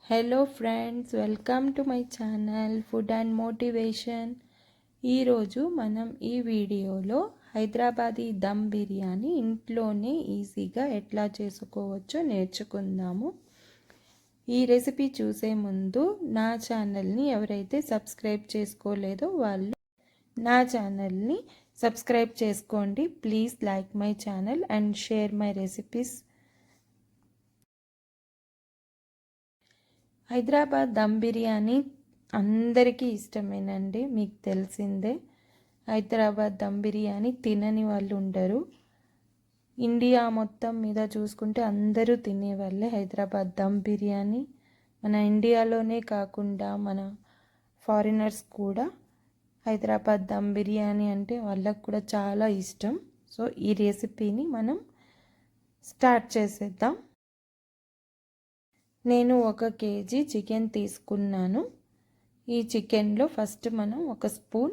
Hello friends, welcome to my channel food and motivation. ఈరోజు మనం ఈ వీడియోలో హైదరాబాదీ దమ్ బిర్యానీ ఇంట్లోనే ఈజీగా ఎట్లా చేసుకోవచ్చో నేర్చుకుందాము. ఈ రెసిపీ చూసే ముందు నా ఛానల్ని ఎవరైతే సబ్స్క్రైబ్ చేసుకోలేదో వాళ్ళు నా ఛానల్ని సబ్స్క్రైబ్ చేసుకోండి. Please like my channel and share my recipes. Hyderabad dum biryani అందరికీ ఇష్టమేనండి, మీకు తెలిసిందే. హైదరాబాద్ దమ్ బిర్యానీ తినని వాళ్ళు ఉండరు. ఇండియా మొత్తం మీద చూసుకుంటే అందరూ తినేవాళ్ళే హైదరాబాద్ దమ్ బిర్యానీ. మన ఇండియాలోనే కాకుండా మన ఫారినర్స్ కూడా హైదరాబాద్ దమ్ బిర్యానీ అంటే వాళ్ళకు కూడా చాలా ఇష్టం. సో ఈ రెసిపీని మనం స్టార్ట్ చేసేద్దాం. నేను 1 కేజీ చికెన్ తీసుకున్నాను. ఈ చికెన్లో ఫస్ట్ మనం 1 స్పూన్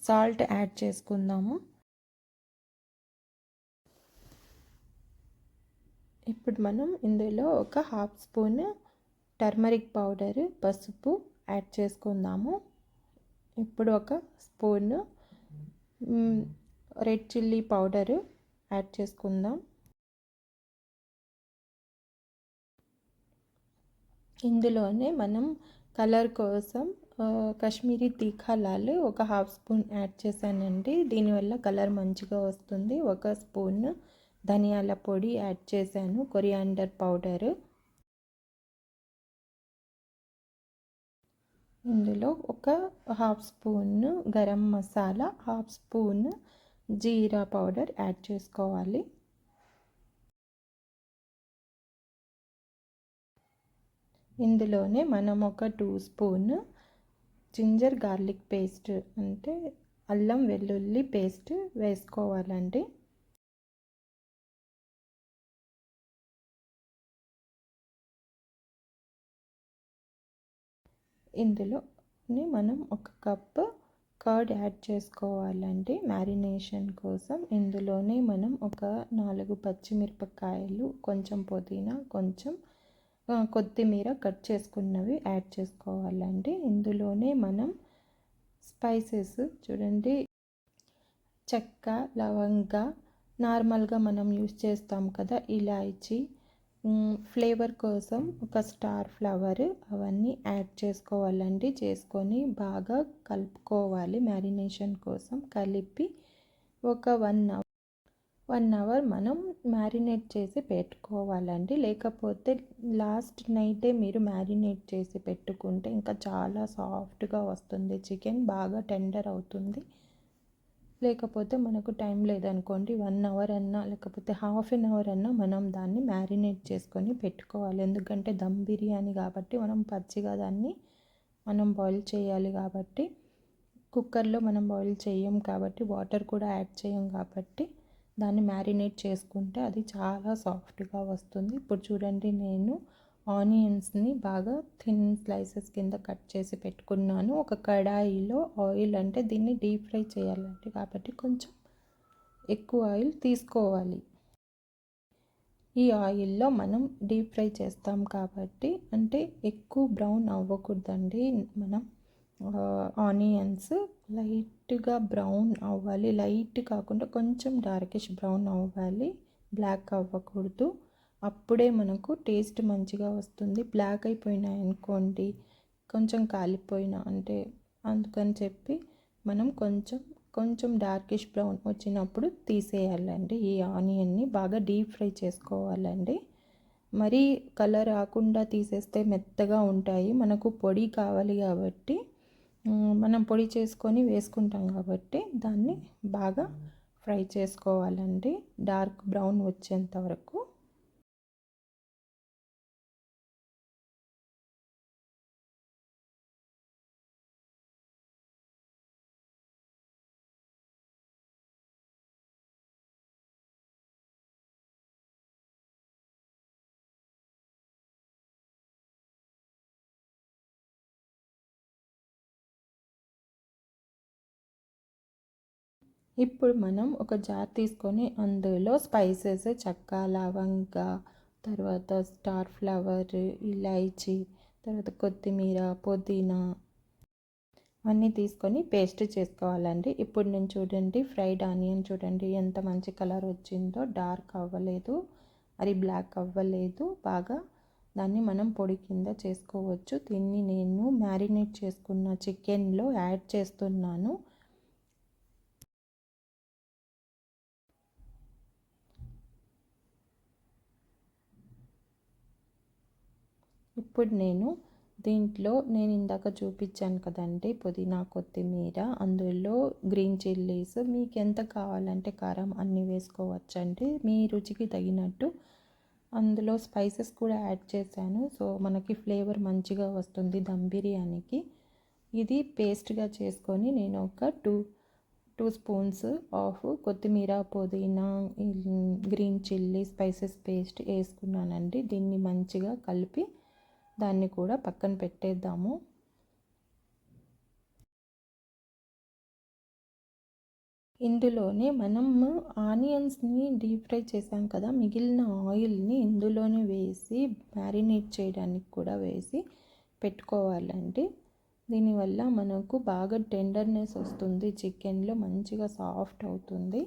సాల్ట్ యాడ్ చేసుకుందాము. ఇప్పుడు మనం ఇందులో 1/2 స్పూన్ టర్మరిక్ పౌడర్, పసుపు యాడ్ చేసుకుందాము. ఇప్పుడు 1 spoon red chilli powder add చేసుకుందాం. ఇందులోనే మనం కలర్ కోసం కాశ్మీరీ తీఖా లాల్ 1/2 స్పూన్ యాడ్ చేశానండి. దీనివల్ల కలర్ మంచిగా వస్తుంది. 1 స్పూన్ ధనియాల పొడి యాడ్ చేశాను, కొరియాండర్ పౌడర్. ఇందులో 1/2 స్పూన్ గరం మసాలా, 1/2 స్పూన్ జీరా పౌడర్ యాడ్ చేసుకోవాలి. ఇందులోనే మనం 2 స్పూన్ జింజర్ గార్లిక్ పేస్ట్ అంటే అల్లం వెల్లుల్లి పేస్ట్ వేసుకోవాలండి. ఇందులోనే మనం 1 కప్ కర్డ్ యాడ్ చేసుకోవాలండి మ్యారినేషన్ కోసం. ఇందులోనే మనం 4 పచ్చిమిరపకాయలు, కొంచెం పుదీనా, కొంచెం కొత్తిమీర కట్ చేసుకున్నవి యాడ్ చేసుకోవాలండి. ఇందులోనే మనం స్పైసెస్ చూడండి, చెక్క, లవంగ, నార్మల్గా మనం యూస్ చేస్తాం కదా ఇలాయచి, ఫ్లేవర్ కోసం 1 స్టార్ ఫ్లవర్, అవన్నీ యాడ్ చేసుకోవాలండి. చేసుకొని బాగా కలుపుకోవాలి. మ్యారినేషన్ కోసం కలిపి ఒక 1 అవర్ మనం మ్యారినేట్ చేసి పెట్టుకోవాలండి. లేకపోతే లాస్ట్ నైటే మీరు మ్యారినేట్ చేసి పెట్టుకుంటే ఇంకా చాలా సాఫ్ట్గా వస్తుంది చికెన్, బాగా టెండర్ అవుతుంది. లేకపోతే మనకు టైం లేదనుకోండి 1 అవర్ అన్నా లేకపోతే హాఫ్ అన్ అవర్ అన్నా మనం దాన్ని మ్యారినేట్ చేసుకొని పెట్టుకోవాలి. ఎందుకంటే దమ్ బిర్యానీ కాబట్టి మనం పచ్చిగా దాన్ని బాయిల్ చేయాలి. కాబట్టి కుక్కర్లో మనం బాయిల్ చేయం కాబట్టి, వాటర్ కూడా యాడ్ చేయం కాబట్టి దాన్ని మ్యారినేట్ చేసుకుంటే అది చాలా సాఫ్ట్గా వస్తుంది. ఇప్పుడు చూడండి, నేను ఆనియన్స్ని బాగా థిన్ స్లైసెస్ కింద కట్ చేసి పెట్టుకున్నాను. ఒక కడాయిలో ఆయిల్, అంటే దీన్ని డీప్ ఫ్రై చేయాలండి కాబట్టి కొంచెం ఎక్కువ ఆయిల్ తీసుకోవాలి. ఈ ఆయిల్లో మనం డీప్ ఫ్రై చేస్తాం కాబట్టి, అంటే ఎక్కువ బ్రౌన్ అవ్వకూడదండి. మనం ఆనియన్స్ లైట్గా బ్రౌన్ అవ్వాలి. లైట్ కాకుండా కొంచెం డార్కిష్ బ్రౌన్ అవ్వాలి, బ్లాక్ అవ్వకూడదు. అప్పుడే మనకు టేస్ట్ మంచిగా వస్తుంది. బ్లాక్ అయిపోయినాయి అనుకోండి, కొంచెం కాలిపోయినా అంటే, అందుకని చెప్పి మనం కొంచెం డార్కిష్ బ్రౌన్ వచ్చినప్పుడు తీసేయాలండి. ఈ ఆనియన్ని బాగా డీప్ ఫ్రై చేసుకోవాలండి. మరీ కలర్ రాకుండా తీసేస్తే మెత్తగా ఉంటాయి. మనకు పొడి కావాలి కాబట్టి, మనం పొడి చేసుకొని వేసుకుంటాం కాబట్టి దాన్ని బాగా ఫ్రై చేసుకోవాలండి, డార్క్ బ్రౌన్ వచ్చేంత వరకు. ఇప్పుడు మనం ఒక జార్ తీసుకొని అందులో స్పైసెస్, చెక్క, లవంగ, తర్వాత స్టార్ ఫ్లవర్, ఇలాయచి, తర్వాత కొత్తిమీర, పుదీనా అన్నీ తీసుకొని పేస్ట్ చేసుకోవాలండి. ఇప్పుడు నేను చూడండి ఫ్రైడ్ ఆనియన్ చూడండి ఎంత మంచి కలర్ వచ్చిందో, డార్క్ అవ్వలేదు, అది బ్లాక్ అవ్వలేదు. బాగా దాన్ని మనం పొడి కింద చేసుకోవచ్చు. దీన్ని నేను మ్యారినేట్ చేసుకున్న చికెన్లో యాడ్ చేస్తున్నాను. ఇప్పుడు దీంట్లో నేను ఇందాక చూపించాను కదండి పుదీనా, కొత్తిమీర, అందులో గ్రీన్ చిల్లీస్ మీకు ఎంత కావాలంటే కారం అన్నీ వేసుకోవచ్చండి మీ రుచికి తగినట్టు. అందులో స్పైసెస్ కూడా యాడ్ చేశాను. సో మనకి ఫ్లేవర్ మంచిగా వస్తుంది దమ్ బిర్యానీకి. ఇది పేస్ట్గా చేసుకొని నేను ఒక టూ స్పూన్స్ ఆఫ్ కొత్తిమీర, పుదీనా, గ్రీన్ చిల్లీ స్పైసెస్ పేస్ట్ వేసుకున్నానండి. దీన్ని మంచిగా కలిపి దాన్ని కూడా పక్కన పెట్టేద్దాము. ఇందులోనే మనం ఆనియన్స్ని డీప్ ఫ్రై చేసాం కదా, మిగిలిన ఆయిల్ని ఇందులోనే వేసి మ్యారినేట్ చేయడానికి కూడా వేసి పెట్టుకోవాలండి. దీనివల్ల మనకు బాగా టెండర్నెస్ వస్తుంది, చికెన్లో మంచిగా సాఫ్ట్ అవుతుంది.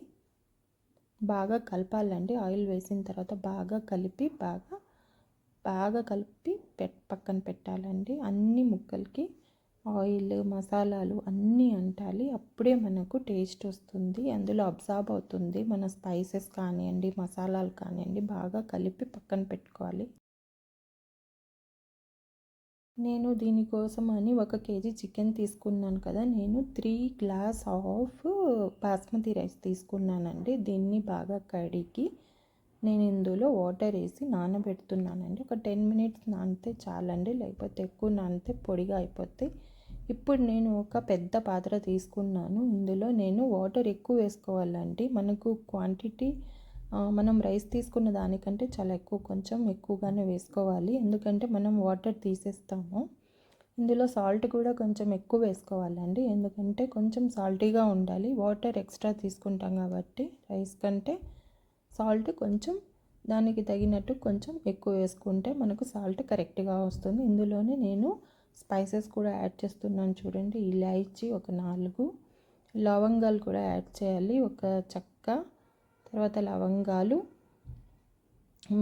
బాగా కలపాలండి. ఆయిల్ వేసిన తర్వాత బాగా కలిపి పక్కన పెట్టాలండి. అన్ని ముక్కలకి ఆయిల్, మసాలాలు అన్నీ అంటాలి. అప్పుడే మనకు టేస్ట్ వస్తుంది, అందులో అబ్జార్బ్ అవుతుంది. మన స్పైసెస్ కానివ్వండి, మసాలాలు కానివ్వండి బాగా కలిపి పక్కన పెట్టుకోవాలి. నేను దీనికోసం అని 1 కేజీ చికెన్ తీసుకున్నాను కదా, నేను 3 గ్లాస్ ఆఫ్ బాస్మతి రైస్ తీసుకున్నానండి. దీన్ని బాగా కడిగి నేను ఇందులో వాటర్ వేసి నానబెడుతున్నానండి. ఒక 10 మినిట్స్ నానితే చాలండి, లేకపోతే ఎక్కువ నానితే పొడిగా అయిపోతాయి. ఇప్పుడు నేను ఒక పెద్ద పాత్ర తీసుకున్నాను. ఇందులో నేను వాటర్ ఎక్కువ వేసుకోవాలండి. మనకు క్వాంటిటీ మనం రైస్ తీసుకున్న దానికంటే చాలా ఎక్కువ, కొంచెం ఎక్కువగానే వేసుకోవాలి. ఎందుకంటే మనం వాటర్ తీసేస్తాము. ఇందులో సాల్ట్ కూడా కొంచెం ఎక్కువ వేసుకోవాలండి, ఎందుకంటే కొంచెం సాల్టీగా ఉండాలి. వాటర్ ఎక్స్ట్రా తీసుకుంటాం కాబట్టి రైస్ కంటే సాల్ట్ కొంచెం దానికి తగినట్టు కొంచెం ఎక్కువ వేసుకుంటే మనకు సాల్ట్ కరెక్ట్గా వస్తుంది. ఇందులోనే నేను స్పైసెస్ కూడా యాడ్ చేస్తున్నాను చూడండి. ఇలాచీ ఒక 4 లవంగాలు కూడా యాడ్ చేయాలి, ఒక చెక్క, తర్వాత లవంగాలు,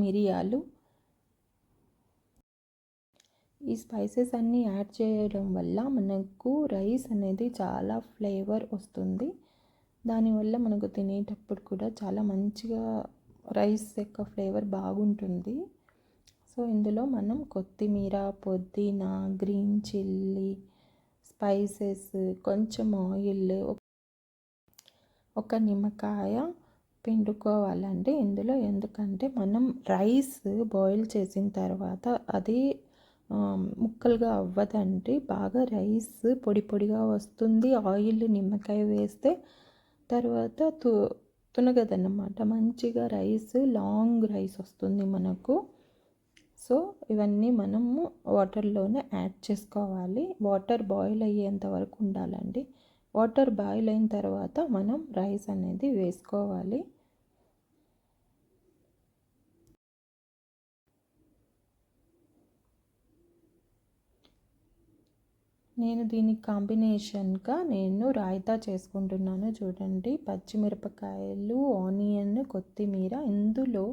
మిరియాలు. ఈ స్పైసెస్ అన్నీ యాడ్ చేయడం వల్ల మనకు రైస్ అనేది చాలా ఫ్లేవర్ వస్తుంది. దానివల్ల మనకు తినేటప్పుడు కూడా చాలా మంచిగా రైస్ యొక్క ఫ్లేవర్ బాగుంటుంది. సో ఇందులో మనం కొత్తిమీర, పుదీనా, గ్రీన్ చిల్లీ, స్పైసెస్, కొంచెం ఆయిల్, ఒక నిమ్మకాయ పిండుకోవాలండి ఇందులో. ఎందుకంటే మనం రైస్ బాయిల్ చేసిన తర్వాత అది ముక్కలుగా అవ్వదండి, బాగా రైస్ పొడి పొడిగా వస్తుంది. ఆయిల్, నిమ్మకాయ వేస్తే తర్వాత తునగదన్నమాట, మంచిగా రైస్ లాంగ్ రైస్ వస్తుంది మనకు. సో ఇవన్నీ మనము వాటర్లోనే యాడ్ చేసుకోవాలి. వాటర్ బాయిల్ అయ్యేంత వరకు ఉండాలండి. వాటర్ బాయిల్ అయిన తర్వాత మనం రైస్ అనేది వేసుకోవాలి. నేను దీనికి కాంబినేషన్గా రాయితా చేసుకుంటున్నాను చూడండి. పచ్చిమిరపకాయలు, ఆనియన్, కొత్తిమీర. ఇందులో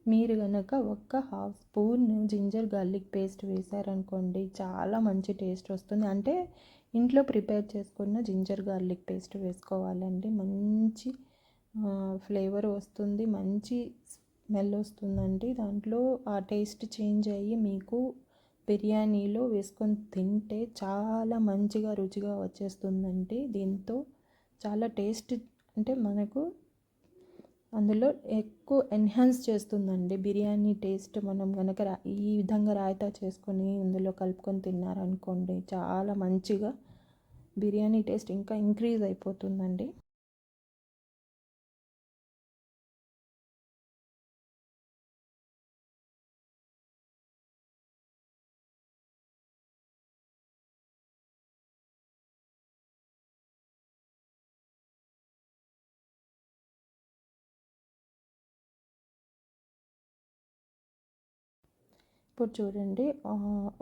మీరు కనుక ఒక half spoon ginger garlic paste వేశారనుకోండి, చాలా మంచి టేస్ట్ వస్తుంది. అంటే ఇంట్లో ప్రిపేర్ చేసుకున్న జింజర్ గార్లిక్ పేస్ట్ వేసుకోవాలండి. మంచి ఫ్లేవర్ వస్తుంది, మంచి స్మెల్ వస్తుందండి. దాంట్లో ఆ టేస్ట్ చేంజ్ అయ్యి మీకు బిర్యానీలో వేసుకొని తింటే చాలా మంచిగా రుచిగా వచ్చేస్తుందండి. దీంతో చాలా టేస్ట్, అంటే మనకు అందులో ఎక్కువ ఎన్హాన్స్ చేస్తుందండి బిర్యానీ టేస్ట్. మనం కనుక ఈ విధంగా రాయితా చేసుకొని ఇందులో కలుపుకొని తిన్నారనుకోండి, చాలా మంచిగా బిర్యానీ టేస్ట్ ఇంకా ఇంక్రీజ్ అయిపోతుందండి. ఇప్పుడు చూడండి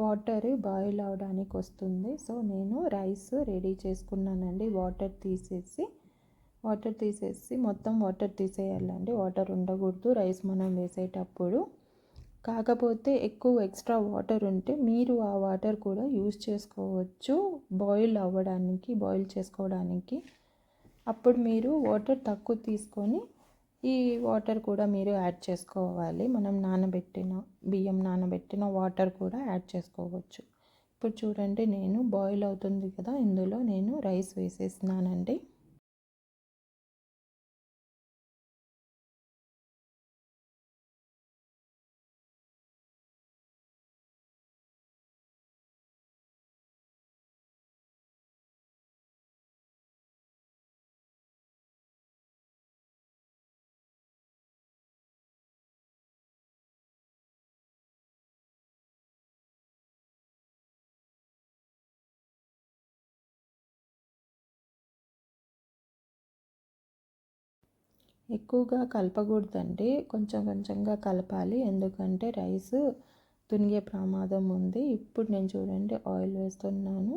వాటర్ బాయిల్ అవడానికి వస్తుంది. సో నేను రైస్ రెడీ చేసుకున్నానండి. వాటర్ తీసేసి మొత్తం వాటర్ తీసేయాలండి. వాటర్ ఉండకూడదు రైస్ మనం వేసేటప్పుడు. కాకపోతే ఎక్కువ ఎక్స్ట్రా వాటర్ ఉంటే మీరు ఆ వాటర్ కూడా యూజ్ చేసుకోవచ్చు బాయిల్ చేసుకోవడానికి. అప్పుడు మీరు వాటర్ తక్కువ తీసుకొని ఈ వాటర్ కూడా మీరు యాడ్ చేసుకోవాలి. మనం బియ్యం నానబెట్టిన వాటర్ కూడా యాడ్ చేసుకోవచ్చు. ఇప్పుడు చూడండి నేను బాయిల్ అవుతుంది కదా, ఇందులో నేను రైస్ వేసేసినానండి. ఎక్కువగా కలపకూడదండి, కొంచెం కొంచెంగా కలపాలి. ఎందుకంటే రైస్ తునిగే ప్రమాదం ఉంది. ఇప్పుడు నేను చూడండి ఆయిల్ వేస్తున్నాను.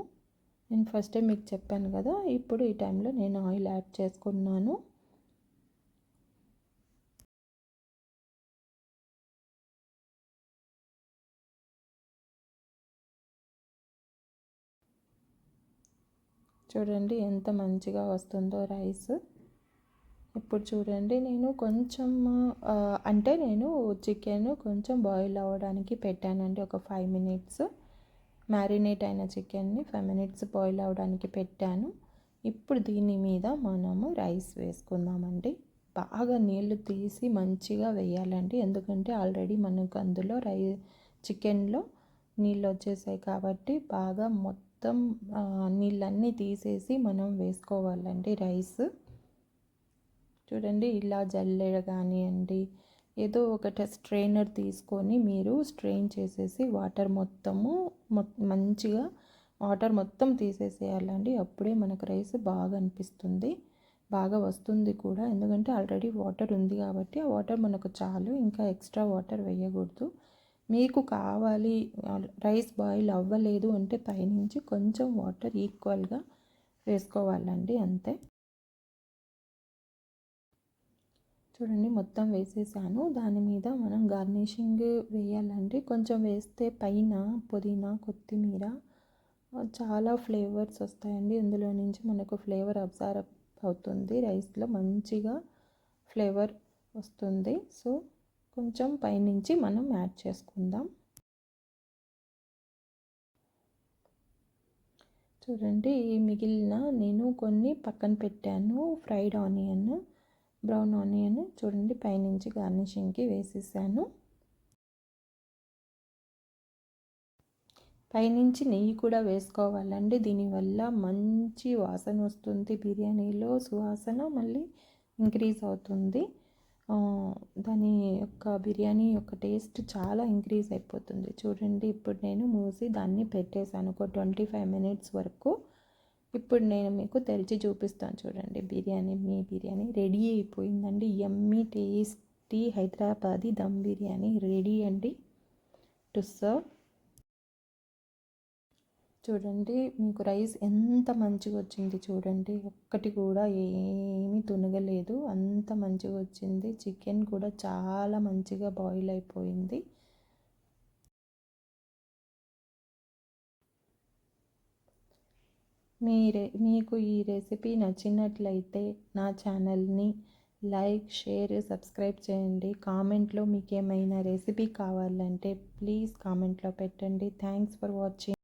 నేను ఫస్టే మీకు చెప్పాను కదా, ఇప్పుడు ఈ టైంలో నేను ఆయిల్ యాడ్ చేసుకున్నాను. చూడండి ఎంత మంచిగా వస్తుందో రైస్. ఇప్పుడు చూడండి నేను కొంచెం నేను చికెన్ కొంచెం బాయిల్ అవ్వడానికి పెట్టానండి. ఒక 5 మినిట్స్ మ్యారినేట్ అయిన చికెన్ని 5 మినిట్స్ బాయిల్ అవ్వడానికి పెట్టాను. ఇప్పుడు దీని మీద మనము రైస్ వేసుకుందామండి. బాగా నీళ్ళు తీసి మంచిగా వేయాలండి, ఎందుకంటే ఆల్రెడీ మనకు అందులో చికెన్లో నీళ్ళు వచ్చేసాయి కాబట్టి బాగా మొత్తం నీళ్ళన్నీ తీసేసి మనం వేసుకోవాలండి రైస్. చూడండి ఇలా జల్లెడ కానివ్వండి, ఏదో ఒకటి స్ట్రెయినర్ తీసుకొని మీరు స్ట్రెయిన్ చేసేసి మంచిగా వాటర్ మొత్తం తీసేసేయాలండి. అప్పుడే మనకు రైస్ బాగా అనిపిస్తుంది, బాగా వస్తుంది కూడా. ఎందుకంటే ఆల్రెడీ వాటర్ ఉంది కాబట్టి ఆ వాటర్ మనకు చాలు, ఇంకా ఎక్స్ట్రా వాటర్ వేయకూడదు. మీకు కావాలి రైస్ బాయిల్ అవ్వలేదు అంటే పైనుంచి కొంచెం వాటర్ ఈక్వల్గా వేసుకోవాలండి, అంతే. చూడండి మొత్తం వేసేసాను. దాని మీద మనం గార్నిషింగ్ వేయాలండి. కొంచెం వేస్తే పైన పుదీనా, కొత్తిమీర చాలా ఫ్లేవర్స్ వస్తాయండి. అందులో నుంచి మనకు ఫ్లేవర్ అబ్జర్వ్ అవుతుంది, రైస్లో మంచిగా ఫ్లేవర్ వస్తుంది. సో కొంచెం పైనుంచి మనం యాడ్ చేసుకుందాం. చూడండి మిగిలిన నేను కొన్ని పక్కన పెట్టాను. ఫ్రైడ్ ఆనియన్, బ్రౌన్ ఆనియన్ చూడండి పైనుంచి గార్నిషింగ్కి వేసేసాను. పైనుంచి నెయ్యి కూడా వేసుకోవాలండి, దీనివల్ల మంచి వాసన వస్తుంది. బిర్యానీలో సువాసన మళ్ళీ ఇంక్రీజ్ అవుతుంది. బిర్యానీ యొక్క టేస్ట్ చాలా ఇంక్రీజ్ అయిపోతుంది. చూడండి ఇప్పుడు నేను మూసి దాన్ని పెట్టేశాను ఒక 25 మినిట్స్ వరకు. ఇప్పుడు నేను మీకు తెరిచి చూపిస్తాను. చూడండి మీ బిర్యానీ రెడీ అయిపోయిందండి. Yummy tasty Hyderabadi dum biryani ready అండి టు సర్వ్. చూడండి మీకు రైస్ ఎంత మంచిగా వచ్చింది, చూడండి ఒక్కటి కూడా ఏమీ తునగలేదు, అంత మంచిగా వచ్చింది. చికెన్ కూడా చాలా మంచిగా బాయిల్ అయిపోయింది. మీకు ఈ రెసిపీ నచ్చినట్లయితే నా ఛానల్ని లైక్, షేర్, సబ్స్క్రైబ్ చేయండి. కామెంట్లో మీకు ఏమైనా రెసిపీ కావాలంటే ప్లీజ్ కామెంట్లో పెట్టండి. Thanks for watching.